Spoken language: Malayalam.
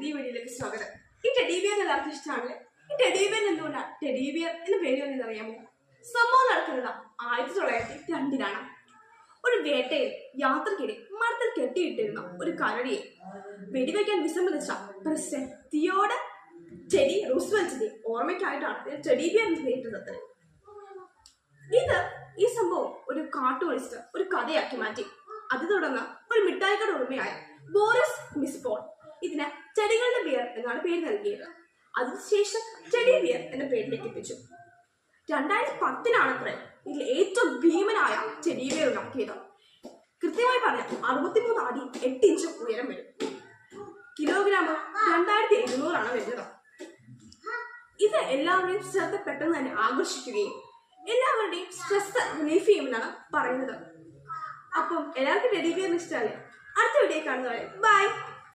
പുതിയ വീഡിയോയിലേക്ക് സ്വാഗതം. ഈ ടെഡി ബിയർ എല്ലാവർക്കും ഇഷ്ടമാണല്ലേ? ഈ ടെഡി ബിയർ എന്തുകൊണ്ടാണ് ടെഡി ബിയർ എന്ന് പേര് വന്നത് അറിയാമോ? സംഭവം നടക്കുന്നത് 1902 ഒരു വേട്ടയിൽ യാത്രക്കിടെ മരത്തിൽ കെട്ടിയിട്ടിരുന്ന ഒരു കരടിയെ വെടിവെക്കാൻ വിസമ്മതിച്ച പ്രസിഡന്റ് തിയോഡർ ടെഡി റൂസ്വെൽറ്റിന്റെ ഓർമ്മയ്ക്കായിട്ടാണ് ടെഡി ബിയർ എന്ന് പേരിട്ടത്. ഈ സംഭവം ഒരു കാർട്ടൂണിസ്റ്റ് ഒരു കഥയാക്കി മാറ്റി. അത് തുടർന്ന് ഒരു മിഠായിക്കട ഉടമയായ ബോറിസ് മിസ്പോൾ ഇതിന് ചെടികളുടെ ബിയർ എന്നാണ് പേര് നൽകിയത്. അതിനുശേഷം ടെഡി ബിയർ എന്ന പേരിലേക്ക് എത്തിച്ചു. 2010 ഇതിൽ ഏറ്റവും ഭീമനായ ടെഡി ബിയർ ഉണ്ടാക്കിയത്. കൃത്യമായി പറഞ്ഞാൽ 63 അടി 8 ഇഞ്ച് ഉയരം വരും. കിലോഗ്രാം 2700 വരുന്നത്. ഇത് എല്ലാവരുടെയും ശ്രദ്ധ പെട്ടെന്ന് തന്നെ ആകർഷിക്കുകയും എല്ലാവരുടെയും സ്ട്രെസ് റിലീഫ് ചെയ്യുമെന്നാണ് പറയുന്നത്. അപ്പം എല്ലാവർക്കും ടെഡി ബിയറിന് ഇഷ്ടമല്ലേ? അടുത്ത വീഡിയോ കാണുന്നവരെ ബൈ.